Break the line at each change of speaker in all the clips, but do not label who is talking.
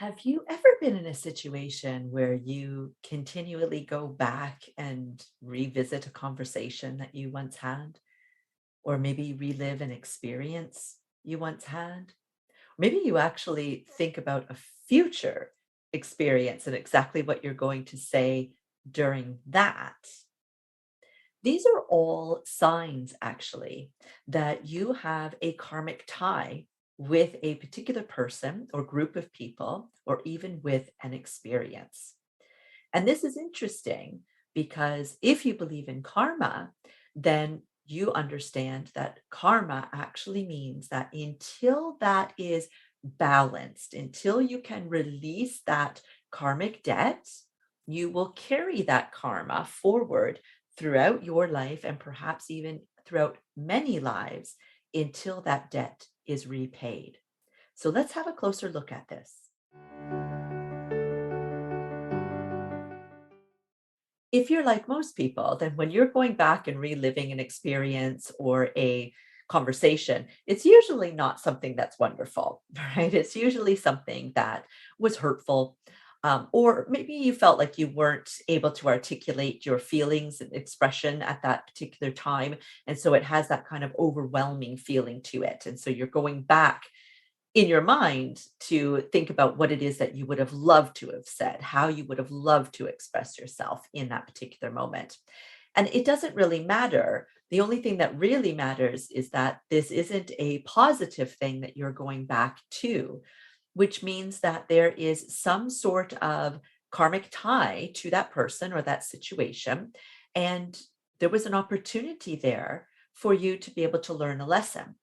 Have you ever been in a situation where you continually go back and revisit a conversation that you once had? Or maybe relive an experience you once had? Maybe you actually think about a future experience and exactly what you're going to say during that. These are all signs, actually, that you have a karmic tie with a particular person or group of people, or even with an experience. And this is interesting because if you believe in karma, then you understand that karma actually means that until that is balanced, until you can release that karmic debt, you will carry that karma forward throughout your life and perhaps even throughout many lives until that debt is repaid. So let's have a closer look at this. If you're like most people, then when you're going back and reliving an experience or a conversation, it's usually not something that's wonderful, right? It's usually something that was hurtful. Or maybe you felt like you weren't able to articulate your feelings and expression at that particular time. And so it has that kind of overwhelming feeling to it. And so you're going back in your mind to think about what it is that you would have loved to have said, how you would have loved to express yourself in that particular moment. And it doesn't really matter. The only thing that really matters is that this isn't a positive thing that you're going back to, which means that there is some sort of karmic tie to that person or that situation. And there was an opportunity there for you to be able to learn a lesson.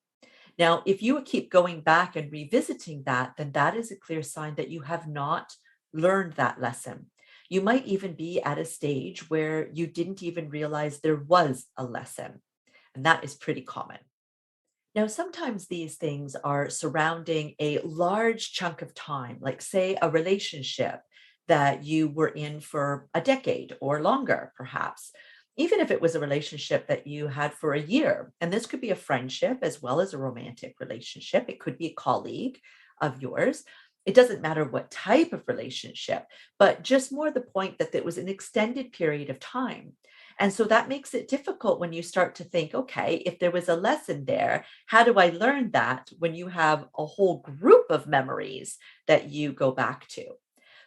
Now, if you keep going back and revisiting that, then that is a clear sign that you have not learned that lesson. You might even be at a stage where you didn't even realize there was a lesson, and that is pretty common. Now, sometimes these things are surrounding a large chunk of time, like, say, a relationship that you were in for a decade or longer, perhaps. Even if it was a relationship that you had for a year, and this could be a friendship as well as a romantic relationship, it could be a colleague of yours. It doesn't matter what type of relationship, but just more the point that it was an extended period of time. And so that makes it difficult when you start to think, okay, if there was a lesson there, how do I learn that when you have a whole group of memories that you go back to?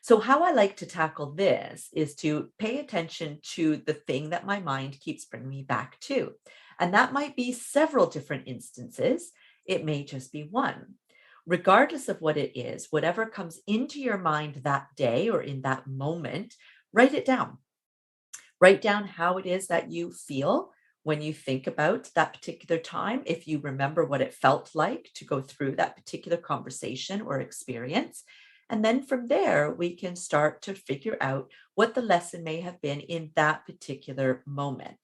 So, how I like to tackle this is to pay attention to the thing that my mind keeps bringing me back to. And that might be several different instances, it may just be one. Regardless of what it is, whatever comes into your mind that day or in that moment, write it down. Write down how it is that you feel when you think about that particular time. If you remember what it felt like to go through that particular conversation or experience. And then from there, we can start to figure out what the lesson may have been in that particular moment.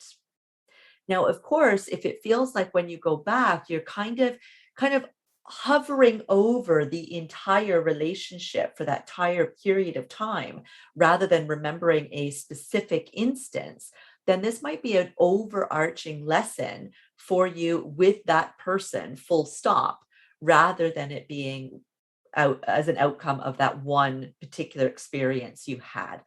Now, of course, if it feels like when you go back, you're kind of hovering over the entire relationship for that entire period of time, rather than remembering a specific instance, then this might be an overarching lesson for you with that person, full stop, rather than it being out as an outcome of that one particular experience you had.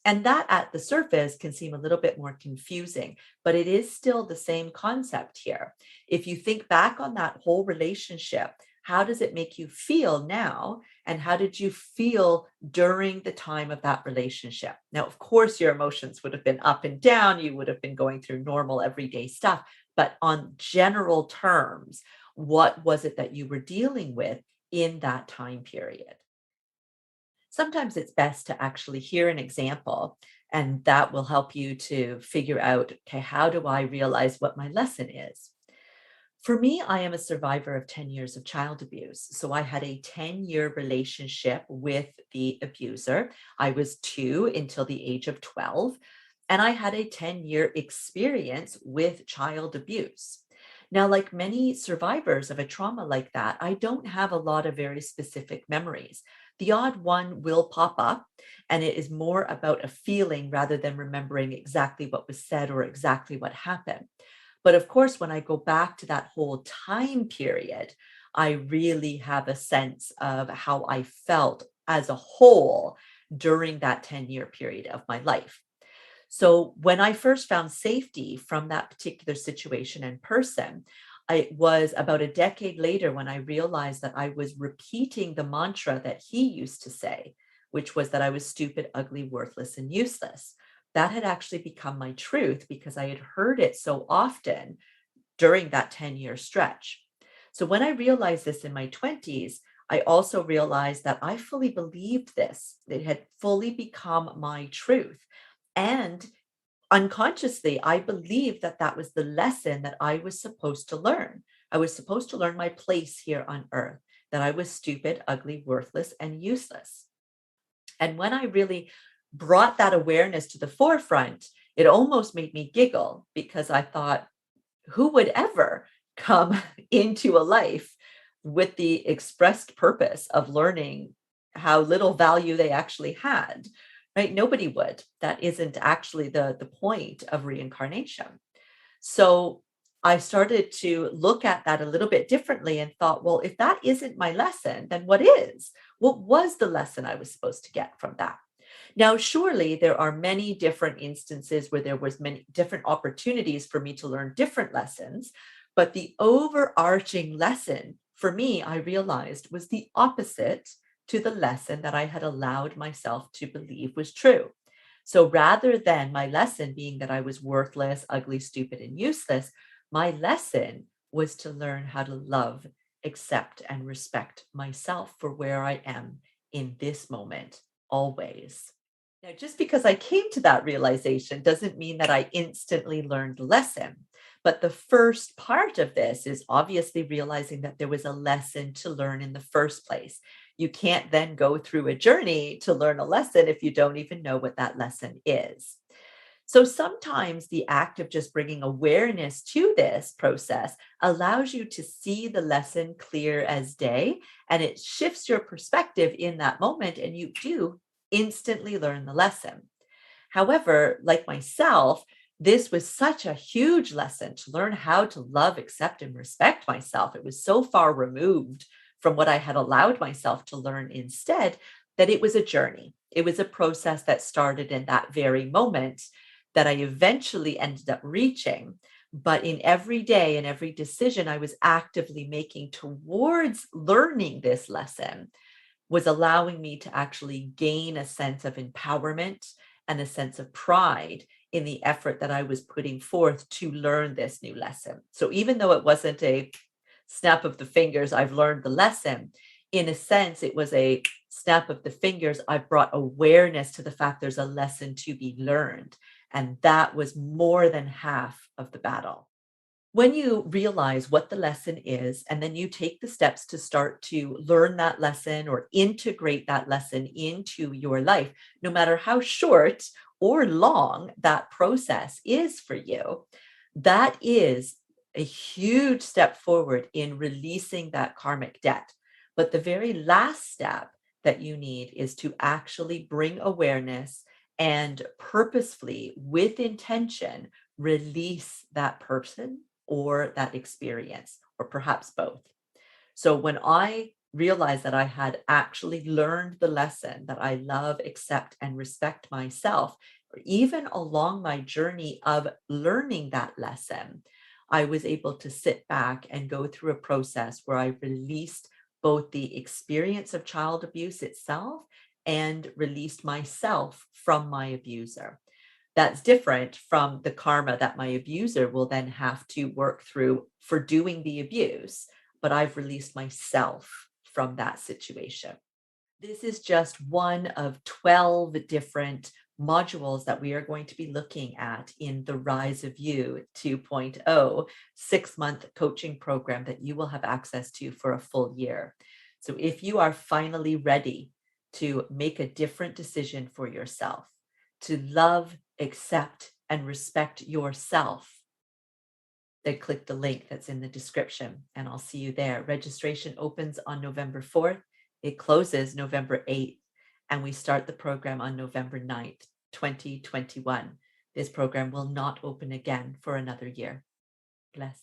And that at the surface can seem a little bit more confusing, but it is still the same concept here. If you think back on that whole relationship, how does it make you feel now? And how did you feel during the time of that relationship? Now, of course, your emotions would have been up and down. You would have been going through normal everyday stuff. But on general terms, what was it that you were dealing with in that time period? Sometimes it's best to actually hear an example, and that will help you to figure out, okay, how do I realize what my lesson is? For me, I am a survivor of 10 years of child abuse. So I had a 10-year relationship with the abuser. I was two until the age of 12, and I had a 10-year experience with child abuse. Now, like many survivors of a trauma like that, I don't have a lot of very specific memories. The odd one will pop up, and it is more about a feeling rather than remembering exactly what was said or exactly what happened. But of course, when I go back to that whole time period, I really have a sense of how I felt as a whole during that 10-year period of my life. So when I first found safety from that particular situation and person, it was about a decade later when I realized that I was repeating the mantra that he used to say, which was that I was stupid, ugly, worthless, and useless. That had actually become my truth because I had heard it so often during that 10-year stretch. So when I realized this in my 20s, I also realized that I fully believed this. It had fully become my truth. And unconsciously, I believed that that was the lesson that I was supposed to learn. I was supposed to learn my place here on earth, that I was stupid, ugly, worthless, and useless. And when I really brought that awareness to the forefront, it almost made me giggle because I thought, who would ever come into a life with the expressed purpose of learning how little value they actually had? Right? Nobody would. That isn't actually the point of reincarnation. So I started to look at that a little bit differently and thought, well, if that isn't my lesson, then what is? What was the lesson I was supposed to get from that? Now, surely there are many different instances where there was many different opportunities for me to learn different lessons, but the overarching lesson for me, I realized was the opposite to the lesson that I had allowed myself to believe was true. So rather than my lesson being that I was worthless, ugly, stupid, and useless, my lesson was to learn how to love, accept, and respect myself for where I am in this moment, always. Now, just because I came to that realization doesn't mean that I instantly learned the lesson. But the first part of this is obviously realizing that there was a lesson to learn in the first place. You can't then go through a journey to learn a lesson if you don't even know what that lesson is. So sometimes the act of just bringing awareness to this process allows you to see the lesson clear as day, and it shifts your perspective in that moment, and you do instantly learn the lesson. However, like myself, this was such a huge lesson to learn how to love, accept, and respect myself. It was so far removed from what I had allowed myself to learn instead that it was a journey. It was a process that started in that very moment that I eventually ended up reaching. But in every day and every decision I was actively making towards learning this lesson was allowing me to actually gain a sense of empowerment and a sense of pride in the effort that I was putting forth to learn this new lesson. So even though it wasn't a snap of the fingers, I've learned the lesson, in a sense, it was a snap of the fingers. I've brought awareness to the fact there's a lesson to be learned. And that was more than half of the battle. When you realize what the lesson is, and then you take the steps to start to learn that lesson or integrate that lesson into your life, no matter how short or long that process is for you, that is a huge step forward in releasing that karmic debt. But the very last step that you need is to actually bring awareness and purposefully, with intention, release that person or that experience, or perhaps both. So when I realized that I had actually learned the lesson that I love, accept, and respect myself, even along my journey of learning that lesson, I was able to sit back and go through a process where I released both the experience of child abuse itself and released myself from my abuser. That's different from the karma that my abuser will then have to work through for doing the abuse, but I've released myself from that situation. This is just one of 12 different modules that we are going to be looking at in the Rise of You 2.0 6-month coaching program that you will have access to for a full year. So if you are finally ready to make a different decision for yourself, to love, accept, and respect yourself, then click the link that's in the description and I'll see you there. Registration opens on November 4th. It closes November 8th, and we start the program on November 9th, 2021. This program will not open again for another year. Bless.